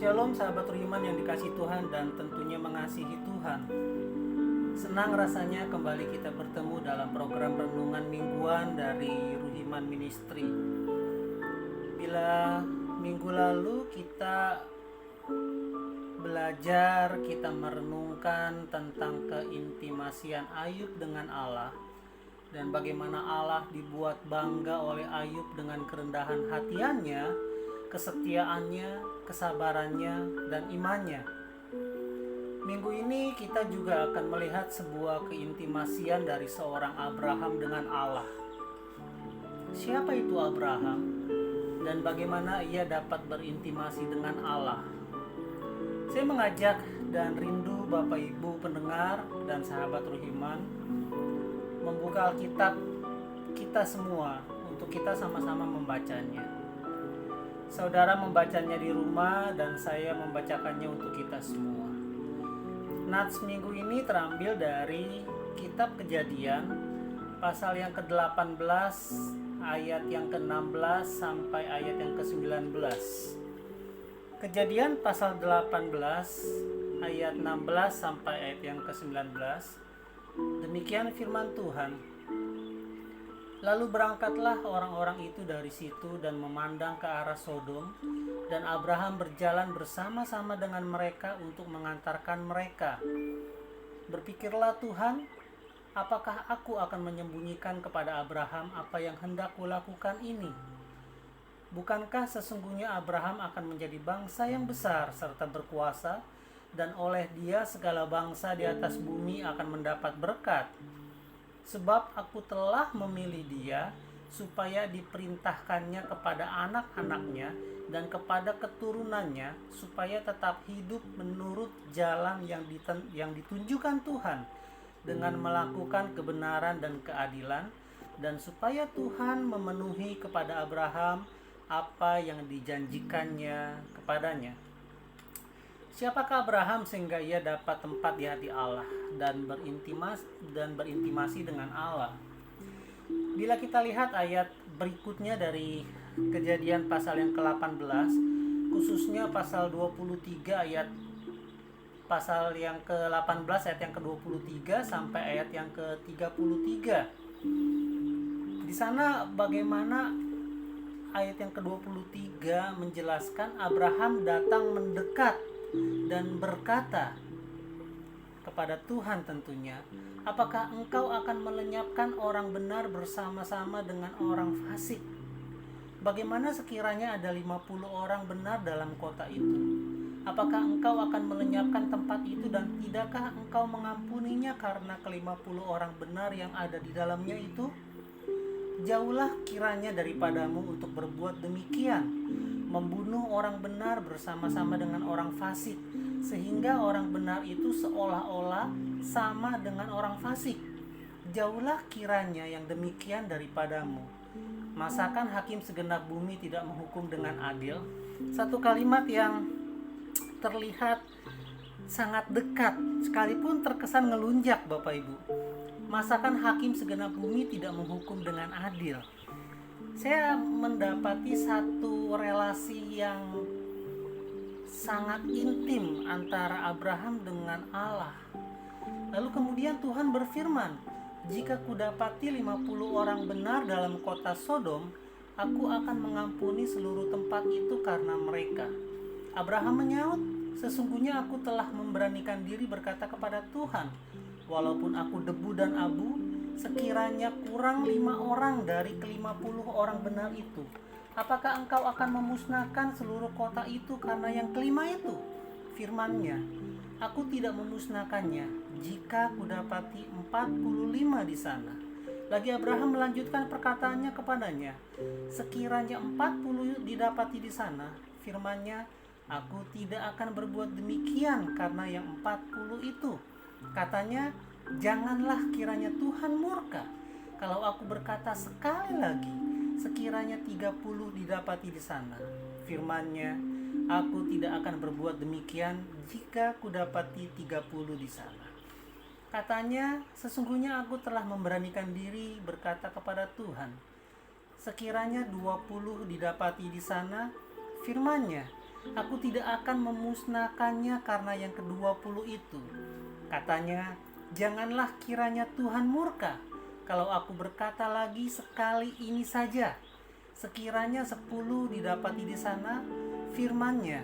Shalom sahabat Ruhiman yang dikasihi Tuhan dan tentunya mengasihi Tuhan. Senang rasanya kembali kita bertemu dalam program renungan mingguan dari Ruhiman Ministry. Bila minggu lalu kita belajar, kita merenungkan tentang keintimasian Ayub dengan Allah dan bagaimana Allah dibuat bangga oleh Ayub dengan kerendahan hatiannya, kesetiaannya, kesabarannya, dan imannya. Minggu ini kita juga akan melihat sebuah keintimasian dari seorang Abraham dengan Allah. Siapa itu Abraham dan bagaimana ia dapat berintimasi dengan Allah? Saya mengajak dan rindu Bapak Ibu pendengar dan sahabat Ruhiman membuka Alkitab kita semua untuk kita sama-sama membacanya. Saudara membacanya di rumah dan saya membacakannya untuk kita semua. Nats minggu ini terambil dari kitab Kejadian pasal yang ke-18 ayat yang ke-16 sampai ayat yang ke-19. Kejadian pasal 18 ayat 16 sampai ayat yang ke-19. Demikian firman Tuhan. Lalu berangkatlah orang-orang itu dari situ dan memandang ke arah Sodom, dan Abraham berjalan bersama-sama dengan mereka untuk mengantarkan mereka. Berpikirlah Tuhan, apakah aku akan menyembunyikan kepada Abraham apa yang hendak kulakukan ini? Bukankah sesungguhnya Abraham akan menjadi bangsa yang besar serta berkuasa, dan oleh dia segala bangsa di atas bumi akan mendapat berkat? Sebab aku telah memilih dia supaya diperintahkannya kepada anak-anaknya dan kepada keturunannya supaya tetap hidup menurut jalan yang ditunjukkan Tuhan dengan melakukan kebenaran dan keadilan, dan supaya Tuhan memenuhi kepada Abraham apa yang dijanjikannya kepadanya. Siapakah Abraham sehingga ia dapat tempat di hati Allah dan berintimasi dengan Allah? Bila kita lihat ayat berikutnya dari Kejadian pasal yang ke-18, khususnya pasal 23 ayat pasal yang ke-18 ayat yang ke-23 sampai ayat yang ke-33. Di sana bagaimana ayat yang ke-23 menjelaskan Abraham datang mendekat dan berkata kepada Tuhan tentunya, apakah engkau akan melenyapkan orang benar bersama-sama dengan orang fasik? Bagaimana sekiranya ada 50 orang benar dalam kota itu? Apakah engkau akan melenyapkan tempat itu dan tidakkah engkau mengampuninya karena ke-50 orang benar yang ada di dalamnya itu? Jauhlah kiranya daripadamu untuk berbuat demikian, membunuh orang benar bersama-sama dengan orang fasik, sehingga orang benar itu seolah-olah sama dengan orang fasik. Jauhlah kiranya yang demikian daripadamu. Masakan hakim segenap bumi tidak menghukum dengan adil? Satu kalimat yang terlihat sangat dekat, sekalipun terkesan ngelunjak Bapak Ibu. Masakan hakim segenap bumi tidak menghukum dengan adil? Saya mendapati satu relasi yang sangat intim antara Abraham dengan Allah. Lalu kemudian Tuhan berfirman, jika kudapati 50 orang benar dalam kota Sodom, aku akan mengampuni seluruh tempat itu karena mereka. Abraham menyaut, sesungguhnya aku telah memberanikan diri berkata kepada Tuhan, walaupun aku debu dan abu, sekiranya kurang 5 orang dari ke-50 orang benar itu, apakah engkau akan memusnahkan seluruh kota itu karena yang kelima itu? Firman-Nya, aku tidak memusnahkannya jika kudapati 45 di sana. Lagi Abraham melanjutkan perkataannya kepadanya, sekiranya 40 didapati di sana, firman-Nya, aku tidak akan berbuat demikian karena yang 40 itu. Katanya, janganlah kiranya Tuhan murka kalau aku berkata sekali lagi, sekiranya 30 didapati di sana. Firman-Nya, aku tidak akan berbuat demikian jika kudapati 30 di sana. Katanya, sesungguhnya aku telah memberanikan diri berkata kepada Tuhan, sekiranya 20 didapati di sana. Firman-Nya, Aku tidak akan memusnahkannya karena yang ke-20 itu. Katanya, janganlah kiranya Tuhan murka kalau aku berkata lagi sekali ini saja. Sekiranya 10 didapati di sana, firman-Nya,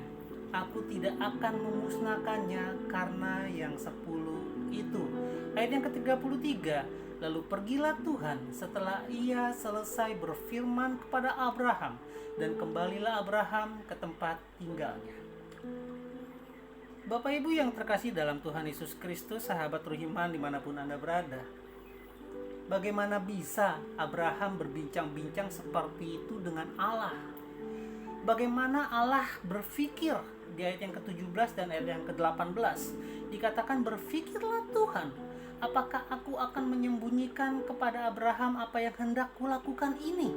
aku tidak akan memusnahkannya karena yang 10 itu. Ayat yang ke-33, lalu pergilah Tuhan setelah ia selesai berfirman kepada Abraham, dan kembalilah Abraham ke tempat tinggalnya. Bapak Ibu yang terkasih dalam Tuhan Yesus Kristus, sahabat Ruhiman dimanapun Anda berada, bagaimana bisa Abraham berbincang-bincang seperti itu dengan Allah? Bagaimana Allah berpikir di ayat yang ke-17 dan ayat yang ke-18? Dikatakan, berfikirlah Tuhan, apakah aku akan menyembunyikan kepada Abraham apa yang hendak kulakukan ini?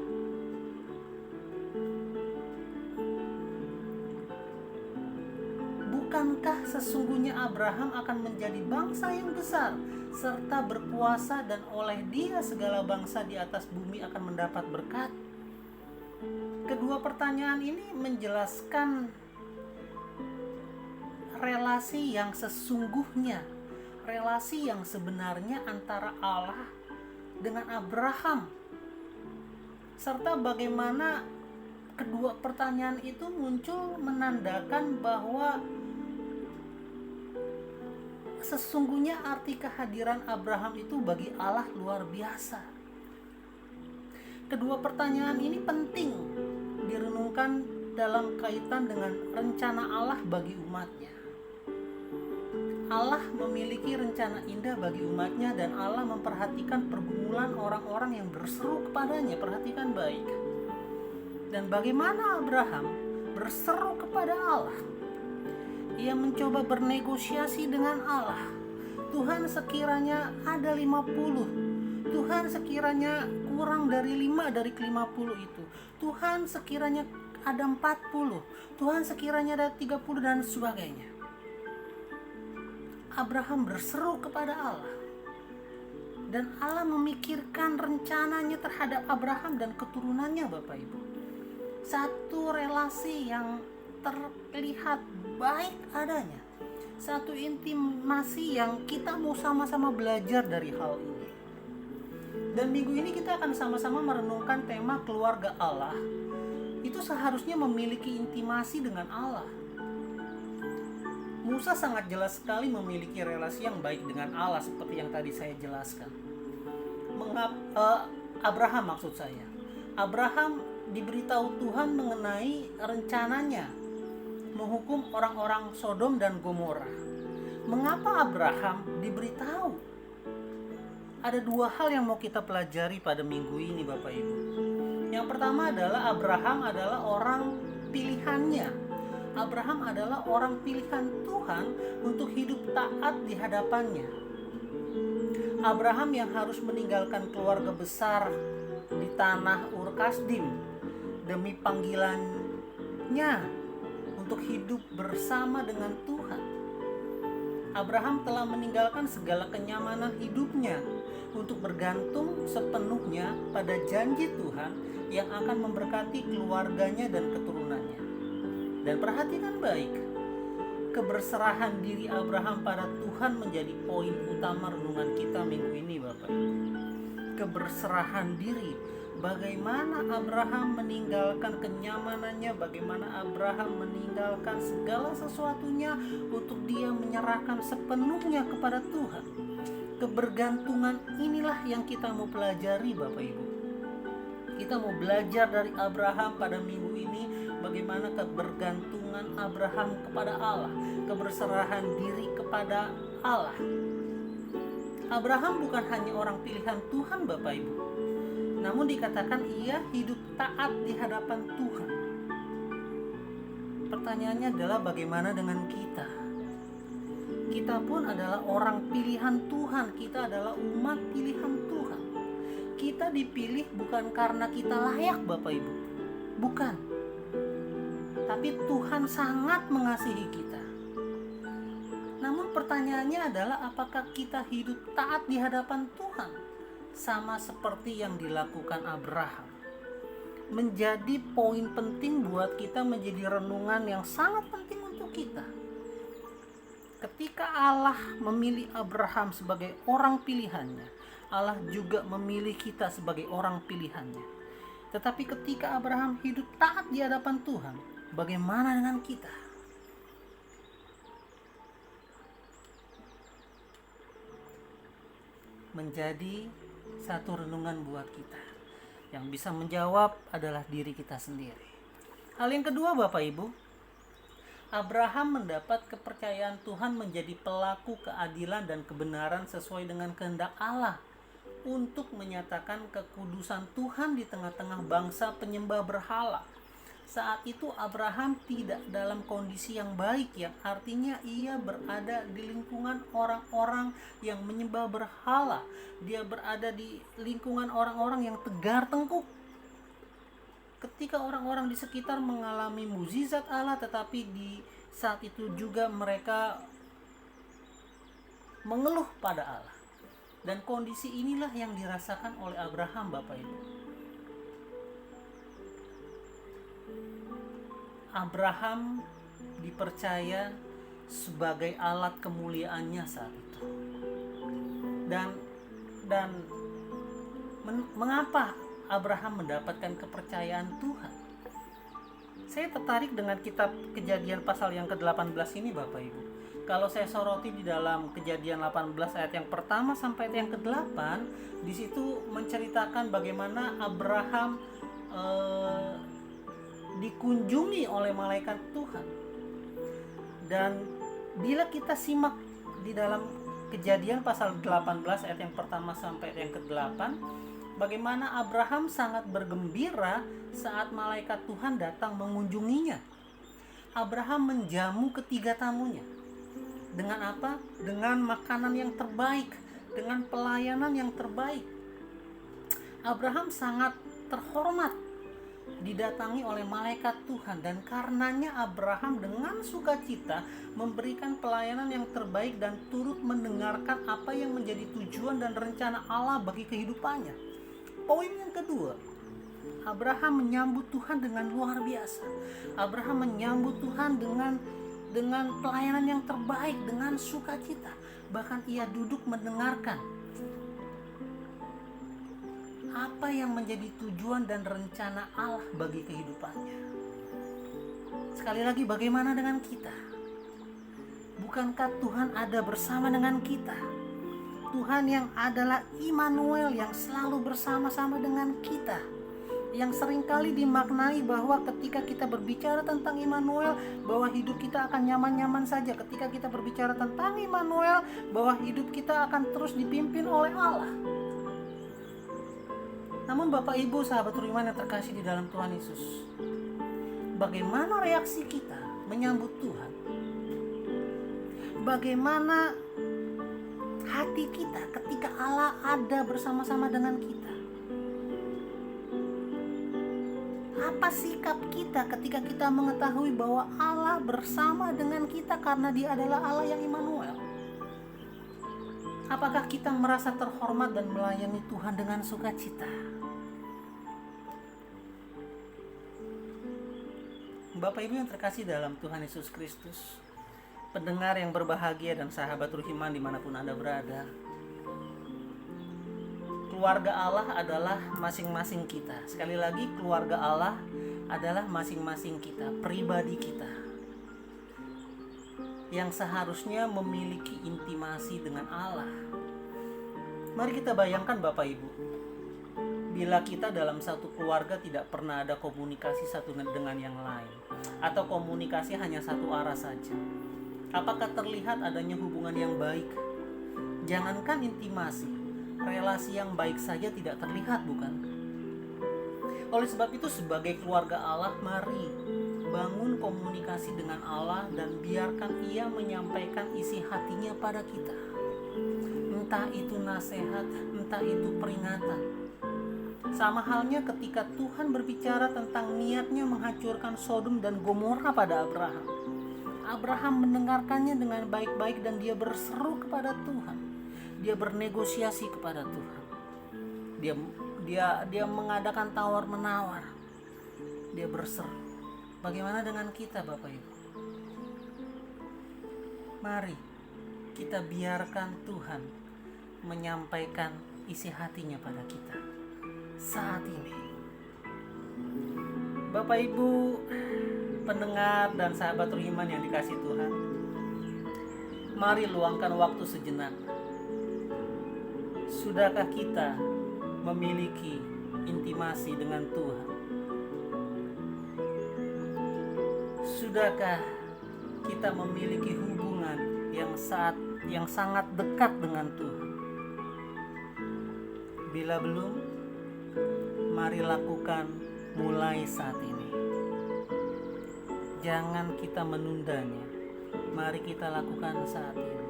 Bukankah sesungguhnya Abraham akan menjadi bangsa yang besar serta berkuasa, dan oleh dia segala bangsa di atas bumi akan mendapat berkat? Kedua pertanyaan ini menjelaskan relasi yang sesungguhnya, relasi yang sebenarnya antara Allah dengan Abraham, serta bagaimana kedua pertanyaan itu muncul menandakan bahwa sesungguhnya arti kehadiran Abraham itu bagi Allah luar biasa. Kedua pertanyaan ini penting direnungkan dalam kaitan dengan rencana Allah bagi umatnya. Allah memiliki rencana indah bagi umatnya, dan Allah memperhatikan pergumulan orang-orang yang berseru kepadanya. Perhatikan baik. Dan bagaimana Abraham berseru kepada Allah? Ia mencoba bernegosiasi dengan Allah. Tuhan, sekiranya ada 50. Tuhan, sekiranya kurang dari 5 dari ke-50 itu. Tuhan, sekiranya ada 40. Tuhan, sekiranya ada 30 dan sebagainya. Abraham berseru kepada Allah. Dan Allah memikirkan rencananya terhadap Abraham dan keturunannya, Bapak Ibu. Satu relasi yang terlihat baik adanya, satu intimasi yang kita mau sama-sama belajar dari hal ini. Dan minggu ini kita akan sama-sama merenungkan tema keluarga Allah. Itu seharusnya memiliki intimasi dengan Allah. Musa sangat jelas sekali memiliki relasi yang baik dengan Allah, seperti yang tadi saya jelaskan. Abraham maksud saya. Abraham diberitahu Tuhan mengenai rencananya menghukum orang-orang Sodom dan Gomora. Mengapa Abraham diberitahu? Ada dua hal yang mau kita pelajari pada minggu ini, Bapak Ibu. Yang pertama adalah Abraham adalah orang pilihannya. Abraham adalah orang pilihan Tuhan untuk hidup taat di hadapannya. Abraham yang harus meninggalkan keluarga besar di tanah Ur Kasdim demi panggilannya untuk hidup bersama dengan Tuhan. Abraham telah meninggalkan segala kenyamanan hidupnya untuk bergantung sepenuhnya pada janji Tuhan yang akan memberkati keluarganya dan keturunannya. Dan perhatikan baik, keberserahan diri Abraham pada Tuhan menjadi poin utama renungan kita minggu ini, Bapak. Keberserahan diri. Bagaimana Abraham meninggalkan kenyamanannya, bagaimana Abraham meninggalkan segala sesuatunya untuk dia menyerahkan sepenuhnya kepada Tuhan. Kebergantungan inilah yang kita mau pelajari, Bapak Ibu. Kita mau belajar dari Abraham pada minggu ini, bagaimana kebergantungan Abraham kepada Allah, keberserahan diri kepada Allah. Abraham bukan hanya orang pilihan Tuhan, Bapak Ibu, namun dikatakan ia hidup taat di hadapan Tuhan. Pertanyaannya adalah bagaimana dengan kita? Kita pun adalah orang pilihan Tuhan. Kita adalah umat pilihan Tuhan. Kita dipilih bukan karena kita layak, Bapak Ibu. Bukan. Tapi Tuhan sangat mengasihi kita. Namun pertanyaannya adalah apakah kita hidup taat di hadapan Tuhan? Sama seperti yang dilakukan Abraham. menjadi poin penting buat kita, menjadi renungan yang sangat penting untuk kita. Ketika Allah memilih Abraham sebagai orang pilihannya, Allah juga memilih kita sebagai orang pilihannya. Tetapi ketika Abraham hidup taat di hadapan Tuhan, bagaimana dengan kita? Menjadi satu renungan buat kita. Yang bisa menjawab adalah diri kita sendiri. Hal yang kedua, Bapak Ibu, Abraham mendapat kepercayaan Tuhan menjadi pelaku keadilan dan kebenaran sesuai dengan kehendak Allah untuk menyatakan kekudusan Tuhan di tengah-tengah bangsa penyembah berhala. Saat itu Abraham tidak dalam kondisi yang baik, yang artinya ia berada di lingkungan orang-orang yang menyembah berhala. Dia berada di lingkungan orang-orang yang tegar tengkuk. Ketika orang-orang di sekitar mengalami mukjizat Allah, tetapi di saat itu juga mereka mengeluh pada Allah. Dan kondisi inilah yang dirasakan oleh Abraham, Bapak Ibu. Abraham dipercaya sebagai alat kemuliaannya saat itu. Dan mengapa Abraham mendapatkan kepercayaan Tuhan? Saya tertarik dengan kitab Kejadian pasal yang ke-18 ini, Bapak Ibu. Kalau saya soroti di dalam Kejadian 18 ayat yang pertama sampai ayat yang ke-8, di situ menceritakan bagaimana Abraham dikunjungi oleh malaikat Tuhan. Dan bila kita simak di dalam Kejadian pasal 18 ayat yang pertama sampai ayat yang ke-8, bagaimana Abraham sangat bergembira saat malaikat Tuhan datang mengunjunginya. Abraham menjamu ketiga tamunya. Dengan apa? Dengan makanan yang terbaik, dengan pelayanan yang terbaik. Abraham sangat terhormat didatangi oleh malaikat Tuhan, dan karenanya Abraham dengan sukacita memberikan pelayanan yang terbaik dan turut mendengarkan apa yang menjadi tujuan dan rencana Allah bagi kehidupannya. Poin yang kedua, Abraham menyambut Tuhan dengan luar biasa. Abraham menyambut Tuhan dengan pelayanan yang terbaik, dengan sukacita. Bahkan ia duduk mendengarkan apa yang menjadi tujuan dan rencana Allah bagi kehidupannya. Sekali lagi, bagaimana dengan kita? Bukankah Tuhan ada bersama dengan kita? Tuhan yang adalah Immanuel, yang selalu bersama-sama dengan kita, yang seringkali dimaknai bahwa ketika kita berbicara tentang Immanuel, bahwa hidup kita akan nyaman-nyaman saja. Ketika kita berbicara tentang Immanuel, bahwa hidup kita akan terus dipimpin oleh Allah. Namun Bapak Ibu sahabat Ruiman yang terkasih di dalam Tuhan Yesus, bagaimana reaksi kita menyambut Tuhan? Bagaimana hati kita ketika Allah ada bersama-sama dengan kita? Apa sikap kita ketika kita mengetahui bahwa Allah bersama dengan kita karena Dia adalah Allah yang Immanuel? Apakah kita merasa terhormat dan melayani Tuhan dengan sukacita? Bapak Ibu yang terkasih dalam Tuhan Yesus Kristus, pendengar yang berbahagia dan sahabat Ruhiman dimanapun Anda berada, keluarga Allah adalah masing-masing kita. Sekali lagi, keluarga Allah adalah masing-masing kita, pribadi kita, yang seharusnya memiliki intimasi dengan Allah. Mari kita bayangkan Bapak Ibu, bila kita dalam satu keluarga tidak pernah ada komunikasi satu dengan yang lain, atau komunikasi hanya satu arah saja, apakah terlihat adanya hubungan yang baik? Jangankan intimasi, relasi yang baik saja tidak terlihat, bukan? Oleh sebab itu, sebagai keluarga Allah, mari bangun komunikasi dengan Allah dan biarkan Ia menyampaikan isi hatinya pada kita. Entah itu nasihat, entah itu peringatan. Sama halnya ketika Tuhan berbicara tentang niatnya menghancurkan Sodom dan Gomora pada Abraham. Abraham mendengarkannya dengan baik-baik dan dia berseru kepada Tuhan. Dia bernegosiasi kepada Tuhan. Dia mengadakan tawar-menawar. dia berseru. Bagaimana dengan kita, Bapak Ibu? Mari kita biarkan Tuhan menyampaikan isi hatinya pada kita saat ini. Bapak Ibu pendengar dan sahabat Ruhiman yang dikasihi Tuhan, mari luangkan waktu sejenak. Sudahkah kita memiliki intimasi dengan Tuhan? Sudahkah kita memiliki hubungan yang sangat dekat dengan Tuhan? Bila belum, mari lakukan mulai saat ini. Jangan kita menundanya. Mari kita lakukan saat ini.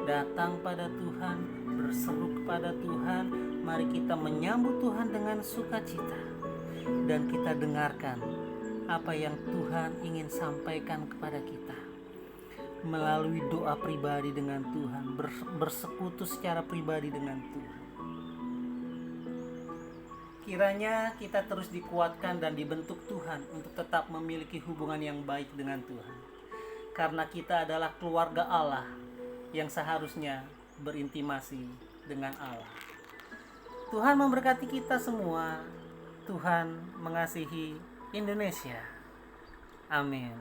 Datang pada Tuhan, berseru kepada Tuhan. Mari kita menyambut Tuhan dengan sukacita, dan kita dengarkan apa yang Tuhan ingin sampaikan kepada kita melalui doa pribadi dengan Tuhan, bersekutu secara pribadi dengan Tuhan. Kiranya kita terus dikuatkan dan dibentuk Tuhan untuk tetap memiliki hubungan yang baik dengan Tuhan, karena kita adalah keluarga Allah yang seharusnya berintimasi dengan Allah. Tuhan memberkati kita semua. Tuhan mengasihi Indonesia. Amin.